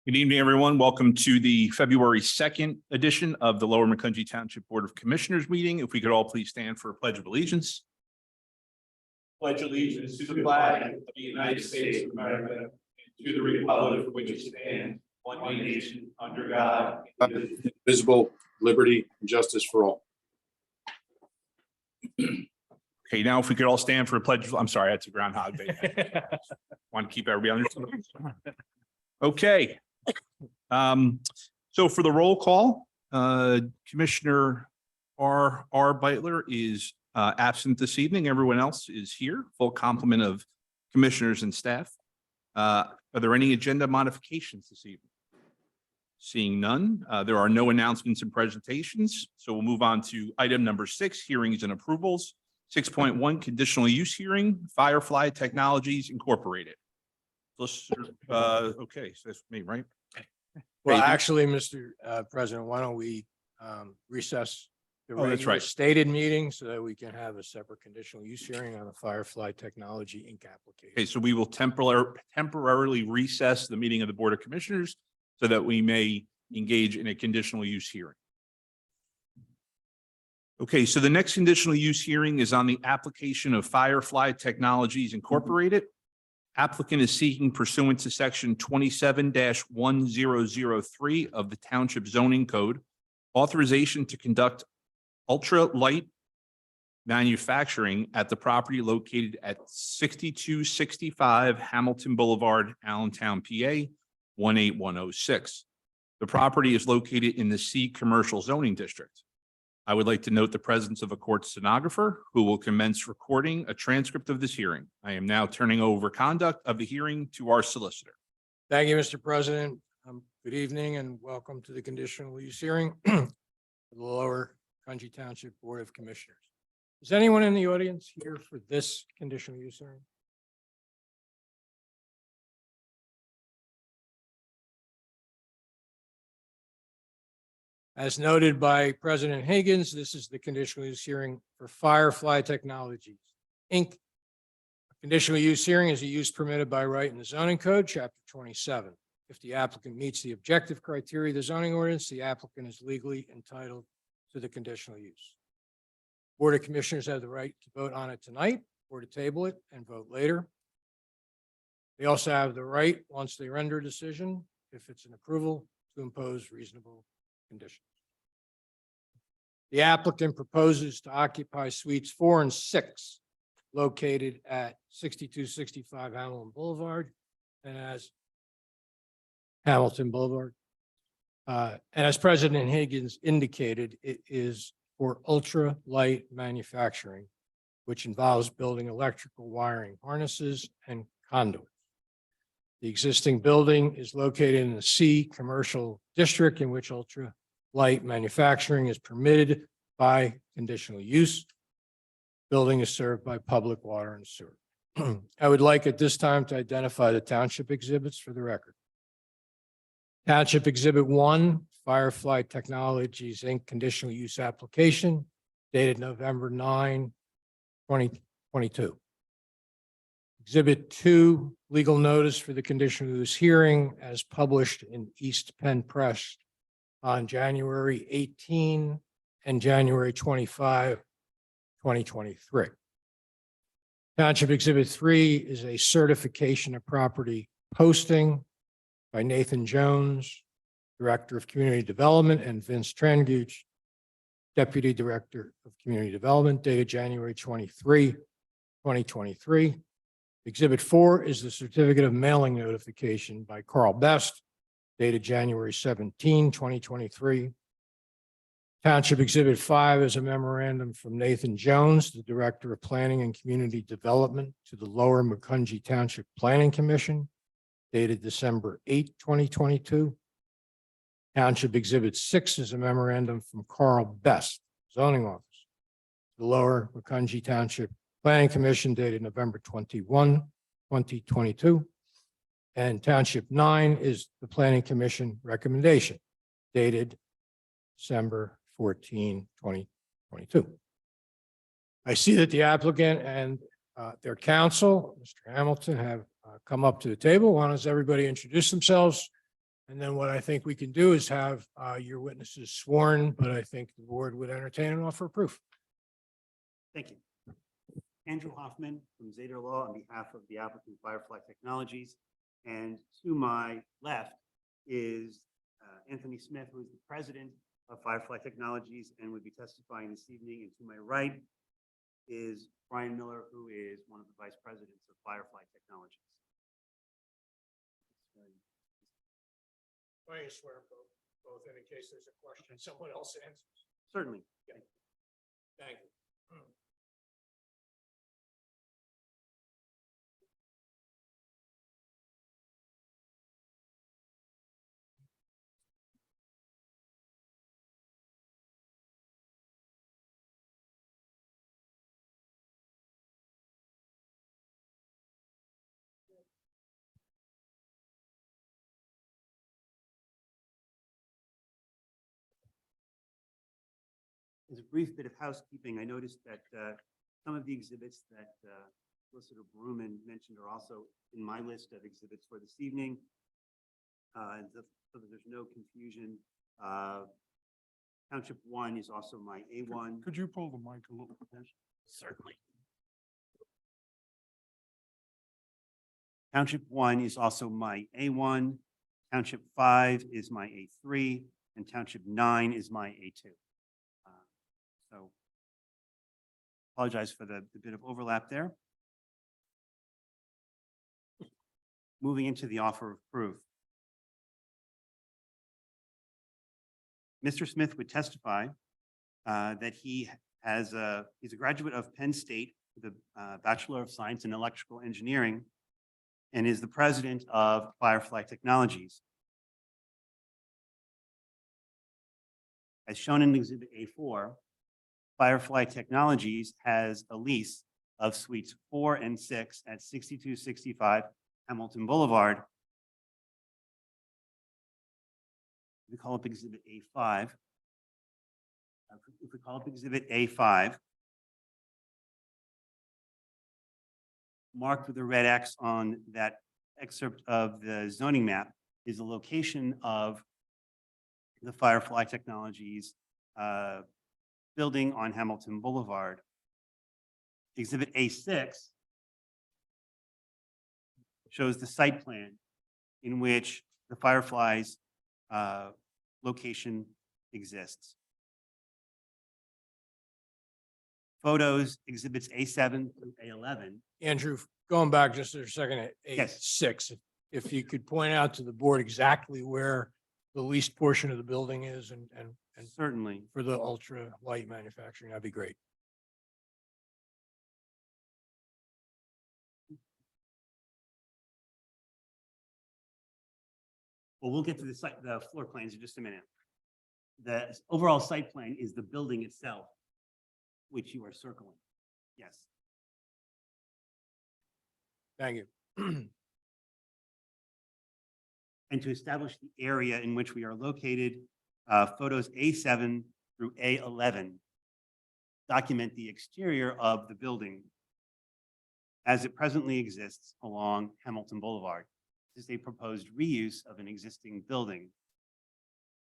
Good evening, everyone. Welcome to the February 2nd edition of the Lower Macungie Township Board of Commissioners meeting. If we could all please stand for a pledge of allegiance. Pledge allegiance to the flag of the United States of America and to the republic for which it stands, one nation, under God, indivisible, liberty and justice for all. Okay, now if we could all stand for a pledge. I'm sorry, that's a Groundhog Day. Want to keep everybody on. Okay. So for the roll call, Commissioner R. Beitler is absent this evening. Everyone else is here. Full complement of commissioners and staff. Are there any agenda modifications this evening? Seeing none, there are no announcements and presentations. So we'll move on to item number 6, hearings and approvals. 6.1, conditional use hearing, Firefly Technologies Incorporated. Okay, so that's me, right? Well, actually, Mr. President, why don't we recess the Oh, that's regular right. stated meeting so that we can have a separate conditional use hearing on the Firefly Technology Inc. application. Okay, so we will temporarily recess the meeting of the Board of Commissioners so that we may engage in a conditional use hearing. Okay, so the next conditional use hearing is on the application of Firefly Technologies Incorporated. Applicant is seeking pursuant to section 27-1003 of the Township Zoning Code, authorization to conduct ultra-light manufacturing at the property located at 6265 Hamilton Boulevard, Allentown, PA, 18106. The property is located in the C Commercial Zoning District. I would like to note the presence of a court stenographer who will commence recording a transcript of this hearing. I am now turning over conduct of the hearing to our solicitor. Thank you, Mr. President. Good evening and welcome to the conditional use hearing for the Lower Macungie Township Board of Commissioners. Is anyone in the audience here for this conditional use hearing? As noted by President Higgins, this is the conditional use hearing for Firefly Technologies, Inc. A conditional use hearing is a use permitted by right in the zoning code, chapter 27. If the applicant meets the objective criteria of the zoning ordinance, the applicant is legally entitled to the conditional use. Board of Commissioners have the right to vote on it tonight or to table it and vote later. They also have the right, once they render a decision, if it's an approval, to impose reasonable conditions. The applicant proposes to occupy suites 4 and 6 located at 6265 Hamilton Boulevard and as President Higgins indicated, it is for ultra light manufacturing, which involves building electrical wiring harnesses and conduits. The existing building is located in the C Commercial District, in which ultra light manufacturing is permitted by conditional use. Building is served by public water and sewer. I would like at this time to identify the township exhibits for the record. Township Exhibit 1, Firefly Technologies Inc. Conditional Use Application, dated November 9, 2022. Exhibit 2, legal notice for the conditional use hearing as published in East Penn Press on January 18 and January 25, 2023. Township Exhibit 3 is a certification of property posting by Nathan Jones, Director of Community Development, and Vince Tranguch, Deputy Director of Community Development, dated January 23, 2023. Exhibit 4 is the certificate of mailing notification by Carl Best, dated January 17, 2023. Township Exhibit 5 is a memorandum from Nathan Jones, the Director of Planning and Community Development, to the Lower Macungie Township Planning Commission, dated December 8, 2022. Township Exhibit 6 is a memorandum from Carl Best, Zoning Officer, the Lower Macungie Township Planning Commission, dated November 21, 2022. And Township 9 is the Planning Commission recommendation, dated December 14, 2022. I see that the applicant and their counsel, Mr. Hamilton, have come up to the table. Why don't everybody introduce themselves And then what I think we can do is have your witnesses sworn, but I think the board would entertain an offer of proof. Thank you. Andrew Hoffman from Zader Law on behalf of the applicant Firefly Technologies. And to my left is Anthony Smith, who is the president of Firefly Technologies and would be testifying this evening. And to my right is Brian Miller, who is one of the vice presidents of Firefly Technologies. Why don't you swear both in case there's a question someone else answers? Certainly. Thank you. As a brief bit of housekeeping, I noticed that some of the exhibits that Solicitor Bruman mentioned are also in my list of exhibits for this evening. So that there's no confusion. Township 1 is also my A1. Could you pull the mic a little closer? Certainly. Township 1 is also my A1. Township 5 is my A3, and Township 9 is my A2. So apologize for the bit of overlap there. Moving into the offer of proof. Mr. Smith would testify that he's a graduate of Penn State with a Bachelor of Science in Electrical Engineering and is the president of Firefly Technologies. As shown in Exhibit A4, Firefly Technologies has a lease of suites 4 and 6 at 6265 Hamilton Boulevard. We call up Exhibit A5. If we call up Exhibit A5, marked with a red X on that excerpt of the zoning map is the location of the Firefly Technologies building on Hamilton Boulevard. Exhibit A6 shows the site plan in which the Firefly's location exists. Photos, exhibits A7 through A11. Andrew, going back just a second at Yes. A6, if you could point out to the board exactly where the leased portion of the building is and Certainly. for the ultra light manufacturing, that'd be great. Well, we'll get to the floor plans in just a minute. The overall site plan is the building itself, which you are circling. Yes. Thank you. And to establish the area in which we are located, photos A7 through A11 document the exterior of the building as it presently exists along Hamilton Boulevard. This is a proposed reuse of an existing building.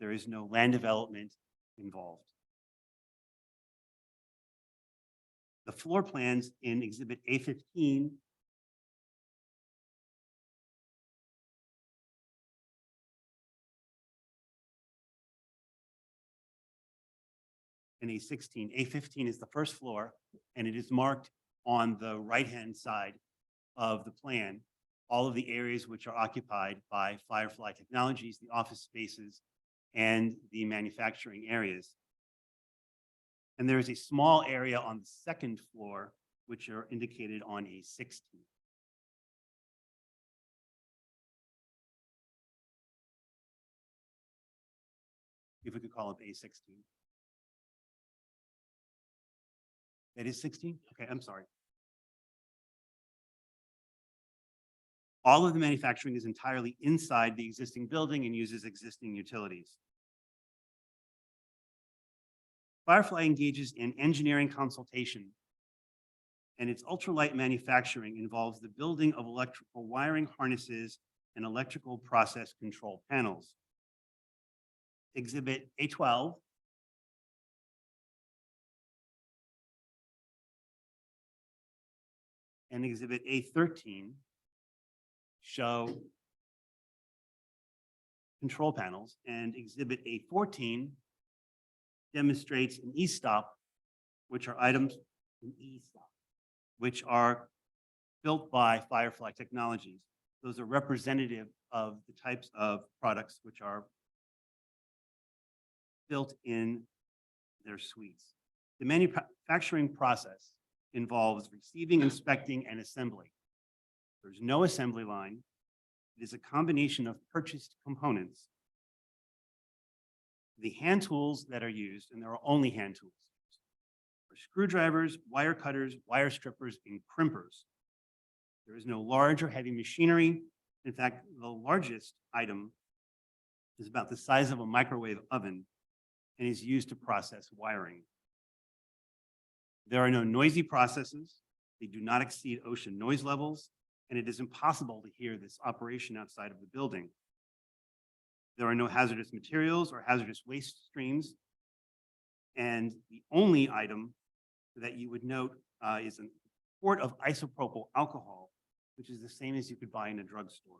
There is no land development involved. The floor plans in Exhibit A15 and A16. A15 is the first floor, and it is marked on the right-hand side of the plan, all of the areas which are occupied by Firefly Technologies, the office spaces, and the manufacturing areas. And there is a small area on the second floor, which are indicated on A16. If we could call up A16. That is 16? Okay, I'm sorry. All of the manufacturing is entirely inside the existing building and uses existing utilities. Firefly engages in engineering consultation, and its ultralight manufacturing involves the building of electrical wiring harnesses and electrical process control panels. Exhibit A12 and Exhibit A13 show control panels, and Exhibit A14 demonstrates an e-stop, which are items, which are built by Firefly Technologies. Those are representative of the types of products which are built in their suites. The manufacturing process involves receiving, inspecting, and assembly. There's no assembly line. It is a combination of purchased components. The hand tools that are used, and there are only hand tools, are screwdrivers, wire cutters, wire strippers, and crimpers. There is no large or heavy machinery. In fact, the largest item is about the size of a microwave oven and is used to process wiring. There are no noisy processes. They do not exceed ocean noise levels, and it is impossible to hear this operation outside of the building. There are no hazardous materials or hazardous waste streams. And the only item that you would note is a quart of isopropyl alcohol, which is the same as you could buy in a drugstore.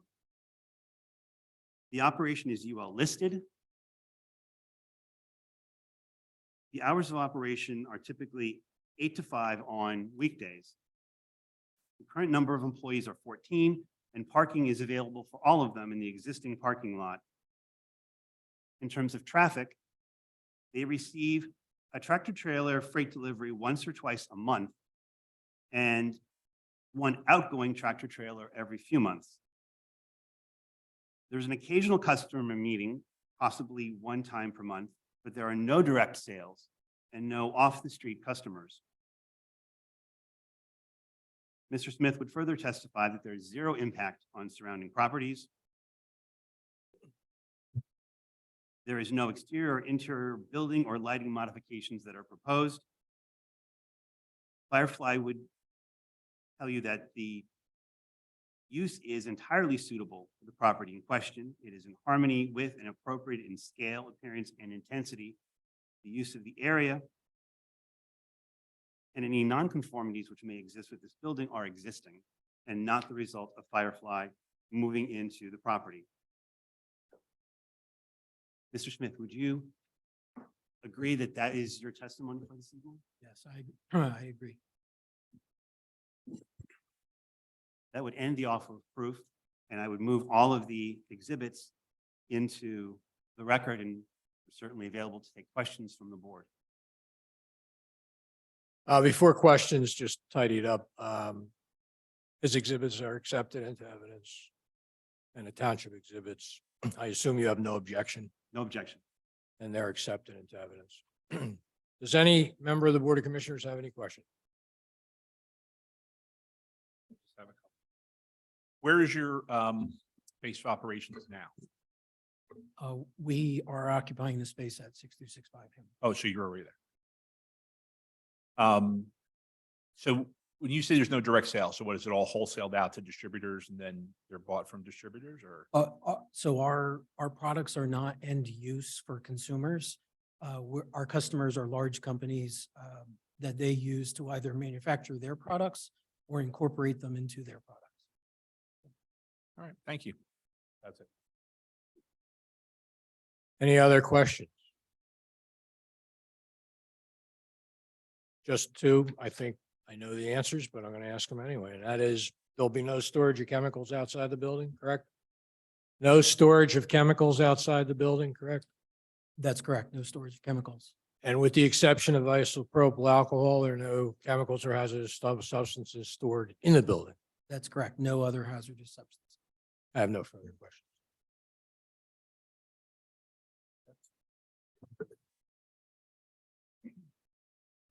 The operation is UL listed. The hours of operation are typically 8 to 5 on weekdays. The current number of employees are 14, and parking is available for all of them in the existing parking lot. In terms of traffic, they receive a tractor trailer freight delivery once or twice a month and one outgoing tractor trailer every few months. There's an occasional customer meeting, possibly one time per month, but there are no direct sales and no off-the-street customers. Mr. Smith would further testify that there is zero impact on surrounding properties. There is no exterior or interior building or lighting modifications that are proposed. Firefly would tell you that the use is entirely suitable for the property in question. It is in harmony with and appropriate in scale, appearance, and intensity. The use of the area and any nonconformities which may exist with this building are existing and not the result of Firefly moving into the property. Mr. Smith, would you agree that that is your testimony for this evening? Yes, I agree. That would end the offer of proof, and I would move all of the exhibits into the record and certainly available to take questions from the board. Before questions, just tidy it up. His exhibits are accepted into evidence and the township exhibits. I assume you have no objection No objection. and they're accepted into evidence. Does any member of the Board of Commissioners have any questions? Where is your base of operations now? We are occupying the space at 6265 Hammond. Oh, so you're already there. So when you say there's no direct sale, so what is it, all wholesaled out to distributors and then they're bought from distributors, or? So our products are not end use for consumers. Our customers are large companies that they use to either manufacture their products or incorporate them into their products. All right, thank you. That's it. Any other questions? Just two, I think I know the answers, but I'm going to ask them anyway. And that is, there'll be no storage of chemicals outside the building, correct? No storage of chemicals outside the building, correct? That's correct. No storage of chemicals. And with the exception of isopropyl alcohol, there are no chemicals or hazardous substances stored in the building. That's correct. No other hazardous substance. I have no further questions.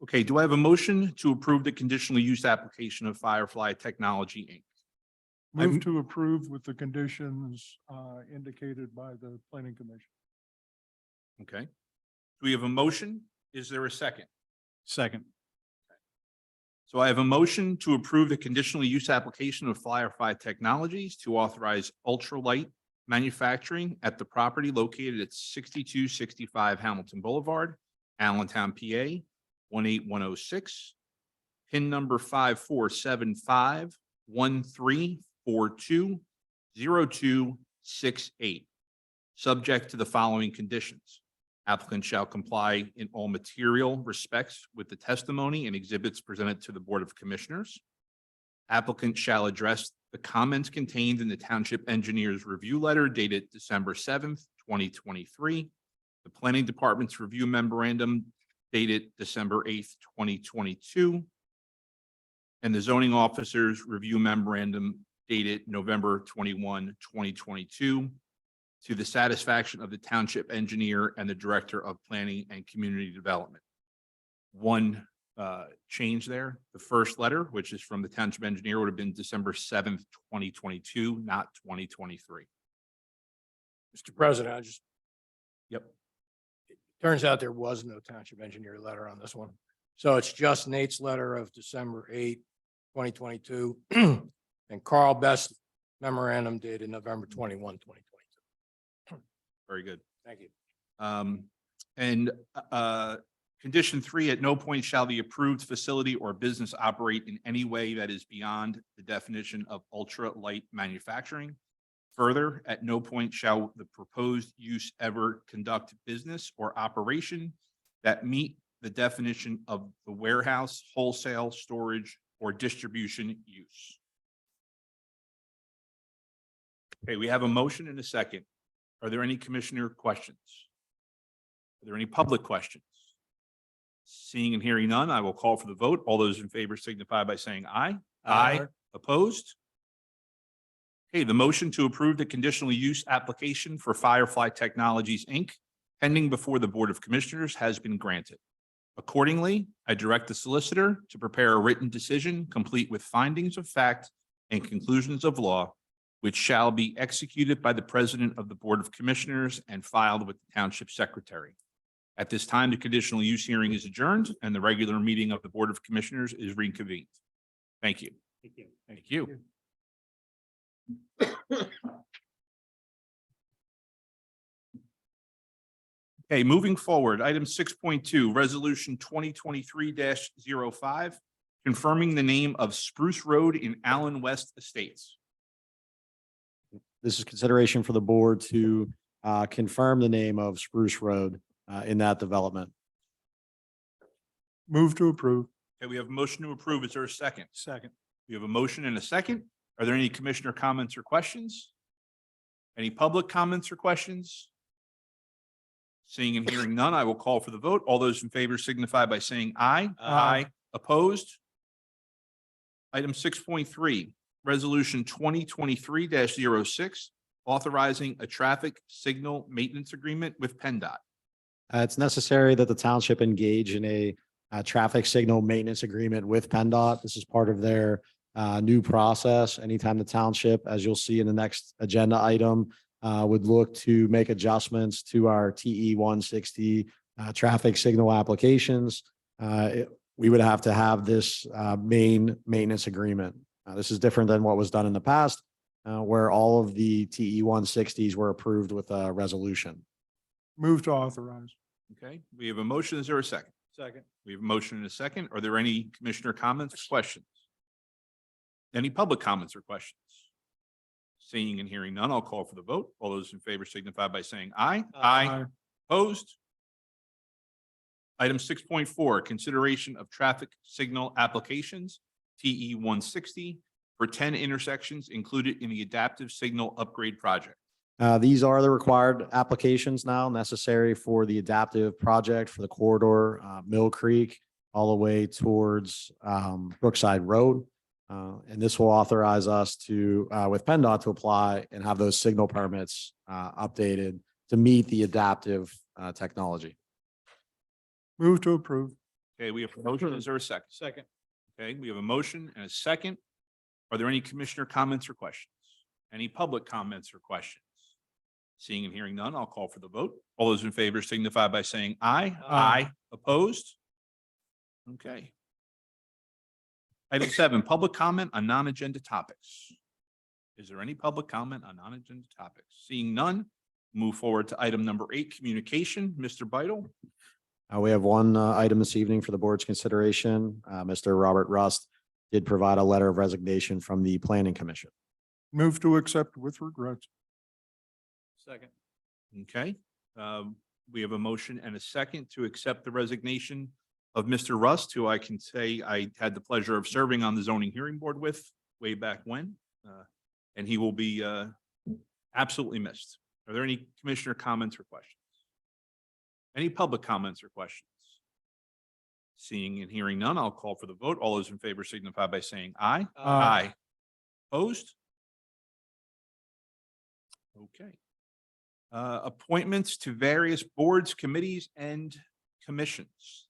Okay, do I have a motion to approve the conditional use application of Firefly Technology, Inc.? Move to approve with the conditions indicated by the planning commission. Okay. Do we have a motion? Is there a second? Second. So I have a motion to approve the conditional use application of Firefly Technologies to authorize ultralight manufacturing at the property located at 6265 Hamilton Boulevard, Allentown, PA, 18106. PIN number 547513420268. Subject to the following conditions. Applicant shall comply in all material respects with the testimony and exhibits presented to the Board of Commissioners. Applicant shall address the comments contained in the Township Engineer's Review Letter dated December 7th, 2023, the Planning Department's Review Memorandum dated December 8th, 2022, and the Zoning Officer's Review Memorandum dated November 21, 2022, to the satisfaction of the Township Engineer and the Director of Planning and Community Development. One change there, the first letter, which is from the Township Engineer, would have been December 7th, 2022, not 2023. Mr. President, I just, Yep. turns out there was no township engineer letter on this one. So it's just Nate's letter of December 8, 2022, and Carl Best memorandum dated November 21, 2022. Very good. Thank you. And condition 3, at no point shall the approved facility or business operate in any way that is beyond the definition of ultra light manufacturing. Further, at no point shall the proposed use ever conduct business or operation that meet the definition of the warehouse, wholesale, storage, or distribution use. Okay, we have a motion and a second. Are there any commissioner questions? Are there any public questions? Seeing and hearing none, I will call for the vote. All those in favor signify by saying aye. Aye. Opposed? Okay, the motion to approve the conditional use application for Firefly Technologies, Inc., pending before the Board of Commissioners, has been granted. Accordingly, I direct the solicitor to prepare a written decision complete with findings of fact and conclusions of law, which shall be executed by the President of the Board of Commissioners and filed with the Township Secretary. At this time, the conditional use hearing is adjourned and the regular meeting of the Board of Commissioners is reconvened. Thank you. Thank you. Thank you. Okay, moving forward, item 6.2, resolution 2023-05, confirming the name of Spruce Road in Allen West Estates. This is consideration for the board to confirm the name of Spruce Road in that development. Move to approve. Okay, we have a motion to approve. Is there a second? Second. We have a motion and a second. Are there any commissioner comments or questions? Any public comments or questions? Seeing and hearing none, I will call for the vote. All those in favor signify by saying aye. Aye. Opposed? Item 6.3, resolution 2023-06, authorizing a traffic signal maintenance agreement with PennDOT. It's necessary that the township engage in a traffic signal maintenance agreement with PennDOT. This is part of their new process. Anytime the township, as you'll see in the next agenda item, would look to make adjustments to our TE 160 traffic signal applications, we would have to have this main maintenance agreement. This is different than what was done in the past, where all of the TE 160s were approved with a resolution. Move to authorize. Okay, we have a motion. Is there a second? Second. We have a motion and a second. Are there any commissioner comments or questions? Any public comments or questions? Seeing and hearing none, I'll call for the vote. All those in favor signify by saying aye. Aye. Opposed? Item 6.4, consideration of traffic signal applications, TE 160, for 10 intersections included in the adaptive signal upgrade project. These are the required applications now necessary for the adaptive project for the corridor, Mill Creek, all the way towards Brookside Road. And this will authorize us to, with PennDOT, to apply and have those signal permits updated to meet the adaptive technology. Move to approve. Okay, we have a motion. Is there a second? Second. Okay, we have a motion and a second. Are there any commissioner comments or questions? Any public comments or questions? Seeing and hearing none, I'll call for the vote. All those in favor signify by saying aye. Aye. Opposed? Okay. Item 7, public comment on non-agenda topics. Is there any public comment on non-agenda topics? Seeing none, move forward to item number 8, communication. Mr. Beidle. We have one item this evening for the board's consideration. Mr. Robert Rust did provide a letter of resignation from the Planning Commission. Move to accept with regrets. Second. Okay, we have a motion and a second to accept the resignation of Mr. Rust, who I can say I had the pleasure of serving on the zoning hearing board with way back when. And he will be absolutely missed. Are there any commissioner comments or questions? Any public comments or questions? Seeing and hearing none, I'll call for the vote. All those in favor signify by saying aye. Aye. Opposed? Okay. Appointments to various boards, committees, and commissions.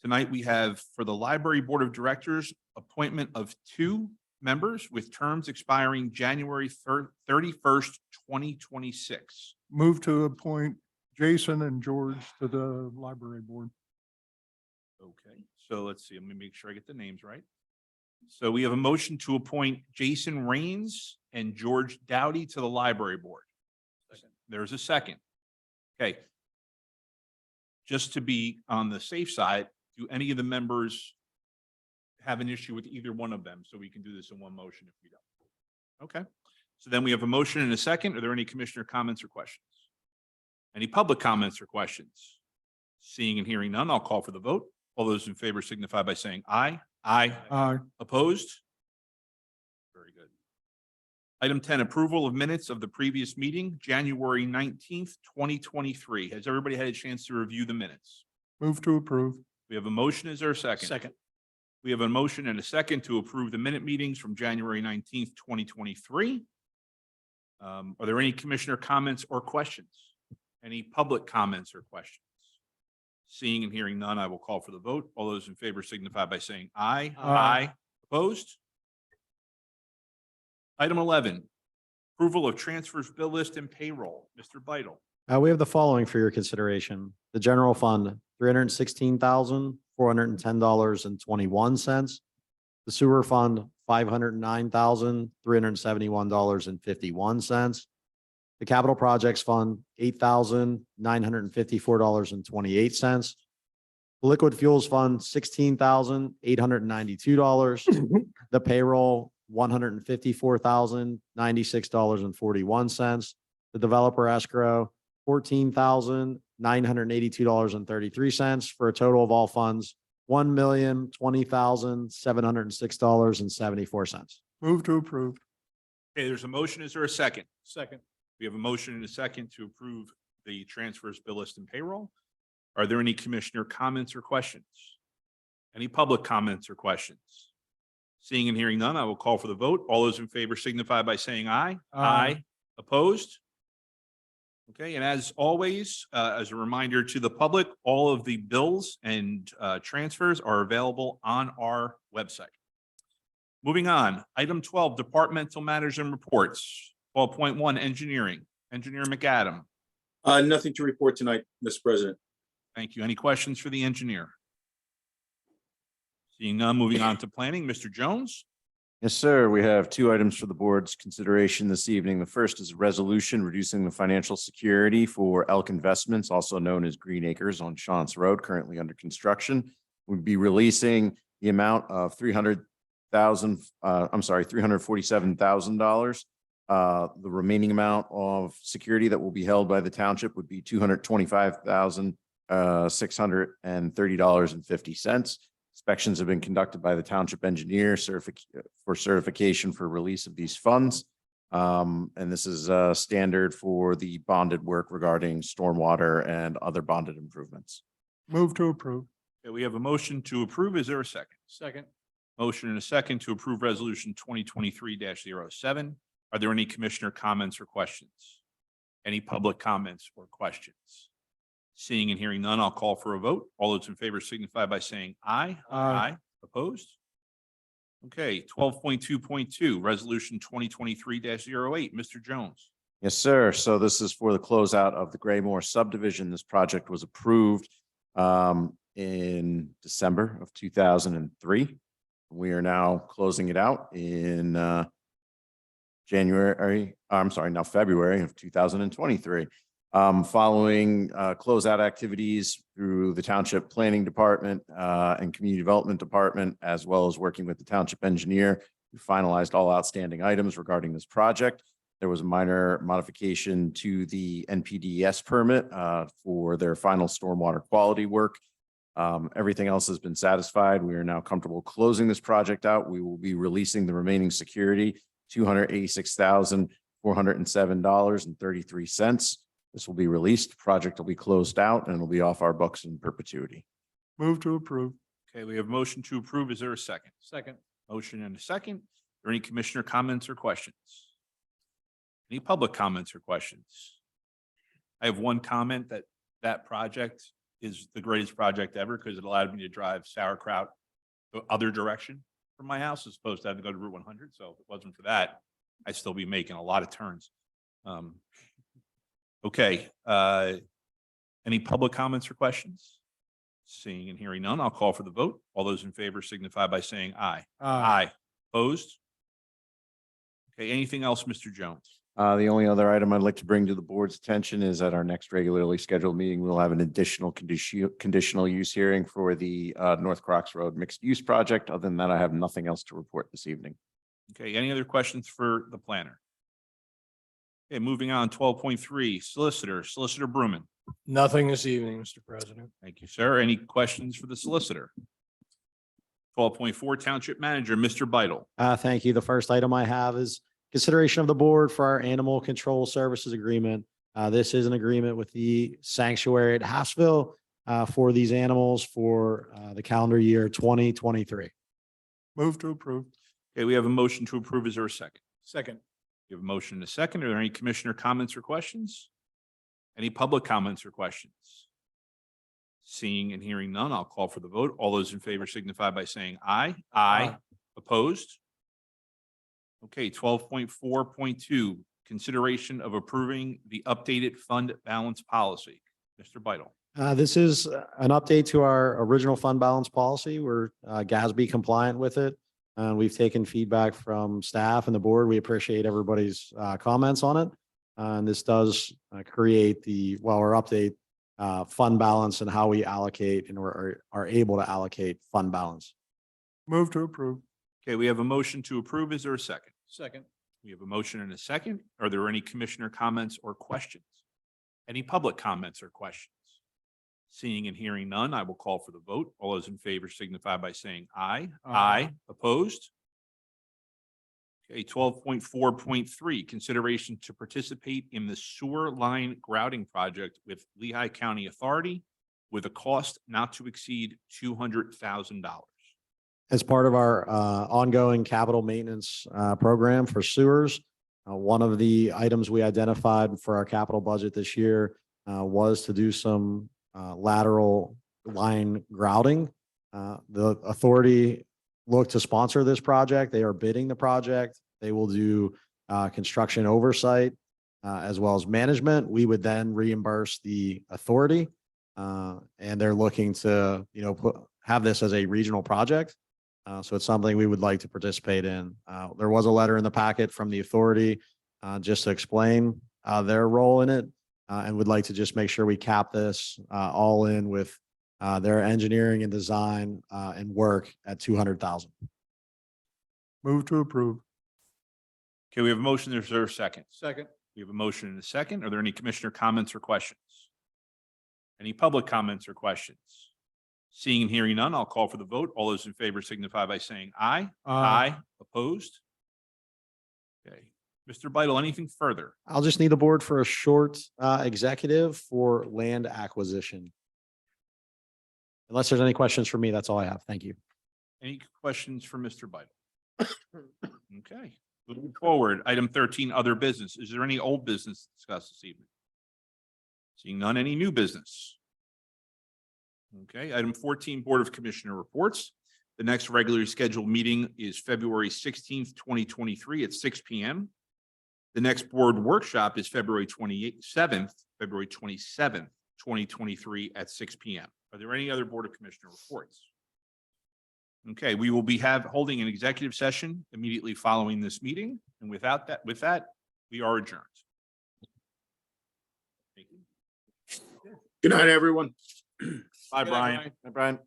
Tonight, we have for the Library Board of Directors, appointment of 2 members with terms expiring January 31st, 2026. Move to appoint Jason and George to the library board. Okay, so let's see, let me make sure I get the names right. So we have a motion to appoint Jason Rains and George Dowdy to the Library Board. There's a second. Okay. Just to be on the safe side, do any of the members have an issue with either one of them? So we can do this in one motion if we don't. Okay. So then we have a motion and a second. Are there any commissioner comments or questions? Any public comments or questions? Seeing and hearing none, I'll call for the vote. All those in favor signify by saying aye. Aye. Aye. Opposed? Very good. Item 10, approval of minutes of the previous meeting, January 19th, 2023. Has everybody had a chance to review the minutes? Move to approve. We have a motion. Is there a second? Second. We have a motion and a second to approve the minute meetings from January 19th, 2023. Are there any commissioner comments or questions? Any public comments or questions? Seeing and hearing none, I will call for the vote. All those in favor signify by saying aye. Aye. Opposed? Item 11, approval of transfers, bill list, and payroll. Mr. Beidle. We have the following for your consideration. The general fund, $316,410.21. The sewer fund, $509,371.51. The capital projects fund, $8,954.28. The liquid fuels fund, $16,892. The payroll, $154,096.41. The developer escrow, $14,982.33 for a total of all funds, $1,020,706.74. Move to approve. Okay, there's a motion. Is there a second? Second. We have a motion and a second to approve the transfers, bill list, and payroll. Are there any commissioner comments or questions? Any public comments or questions? Seeing and hearing none, I will call for the vote. All those in favor signify by saying aye. Aye. Opposed? Okay, and as always, as a reminder to the public, all of the bills and transfers are available on our website. Moving on, item 12, departmental matters and reports. 12.1, engineering. Engineer McAdam. Nothing to report tonight, Mr. President. Thank you. Any questions for the engineer? Seeing none, moving on to planning. Mr. Jones. Yes, sir. We have 2 items for the board's consideration this evening. The first is a resolution reducing the financial security for Elk Investments, also known as Green Acres on Shantz Road, currently under construction. We'd be releasing the amount of $347,000. The remaining amount of security that will be held by the township would be $225,630.50. Inspections have been conducted by the township engineer for certification for release of these funds. And this is standard for the bonded work regarding stormwater and other bonded improvements. Move to approve. Okay, we have a motion to approve. Is there a second? Second. Motion and a second to approve resolution 2023-07. Are there any commissioner comments or questions? Any public comments or questions? Seeing and hearing none, I'll call for a vote. All those in favor signify by saying aye. Aye. Opposed? Okay, 12.2.2, resolution 2023-08. Mr. Jones. Yes, sir. So this is for the closeout of the Graymore subdivision. This project was approved in December of 2003. We are now closing it out in February of 2023. Following closeout activities through the Township Planning Department and Community Development Department, as well as working with the Township Engineer, we finalized all outstanding items regarding this project. There was a minor modification to the NPDES permit for their final stormwater quality work. Everything else has been satisfied. We are now comfortable closing this project out. We will be releasing the remaining security, $286,407.33. This will be released. Project will be closed out and will be off our books in perpetuity. Move to approve. Okay, we have a motion to approve. Is there a second? Second. Motion and a second. Are there any commissioner comments or questions? Any public comments or questions? I have one comment that project is the greatest project ever because it allowed me to drive sauerkraut the other direction from my house as opposed to having to go to Route 100. So if it wasn't for that, I'd still be making a lot of turns. Okay, any public comments or questions? Seeing and hearing none, I'll call for the vote. All those in favor signify by saying aye. Aye. Opposed? Okay, anything else, Mr. Jones? The only other item I'd like to bring to the board's attention is at our next regularly scheduled meeting, we'll have an additional conditional use hearing for the North Crocs Road mixed use project. Other than that, I have nothing else to report this evening. Okay, any other questions for the planner? Okay, moving on, 12.3, Solicitor Bruman. Nothing this evening, Mr. President. Thank you, sir. Any questions for the solicitor? 12.4, Township Manager, Mr. Beidle. Thank you. The first item I have is consideration of the board for our animal control services agreement. This is an agreement with the sanctuary at Hassville for these animals for the calendar year 2023. Move to approve. Okay, we have a motion to approve. Is there a second? Second. We have a motion and a second. Are there any commissioner comments or questions? Any public comments or questions? Seeing and hearing none, I'll call for the vote. All those in favor signify by saying aye. Aye. Opposed? Okay, 12.4.2, consideration of approving the updated fund balance policy. Mr. Beidle. This is an update to our original fund balance policy. We're GASB compliant with it. We've taken feedback from staff and the board. We appreciate everybody's comments on it. And this does create or update fund balance and how we allocate and are able to allocate fund balance. Move to approve. Okay, we have a motion to approve. Is there a second? Second. We have a motion and a second. Are there any commissioner comments or questions? Any public comments or questions? Seeing and hearing none, I will call for the vote. All those in favor signify by saying aye. Aye. Opposed? Okay, 12.4.3, consideration to participate in the sewer line grouting project with Lehigh County Authority with a cost not to exceed $200,000. As part of our ongoing capital maintenance program for sewers, one of the items we identified for our capital budget this year was to do some lateral line grouting. The authority looked to sponsor this project. They are bidding the project. They will do construction oversight as well as management. We would then reimburse the authority, and they're looking to have this as a regional project. So it's something we would like to participate in. There was a letter in the packet from the authority just to explain their role in it, and would like to just make sure we cap this all in with their engineering and design and work at $200,000. Move to approve. Okay, we have a motion. Is there a second? Second. We have a motion and a second. Are there any commissioner comments or questions? Any public comments or questions? Seeing and hearing none, I'll call for the vote. All those in favor signify by saying aye. Opposed? Okay. Mr. Beidle, anything further? I'll just need the board for a short executive for land acquisition. Unless there's any questions for me, that's all I have. Thank you. Any questions for Mr. Beidle? Okay, moving forward, item 13, other business. Is there any old business to discuss this evening? Seeing none, any new business? Okay, item 14, Board of Commissioner reports. The next regularly scheduled meeting is February 16th, 2023 at 6 p.m. The next board workshop is February 27th, 2023 at 6 p.m. Are there any other Board of Commissioner reports? Okay, we will be holding an executive session immediately following this meeting. And with that, we are adjourned. Thank you. Good night, everyone. Bye, Brian. Hi, Brian.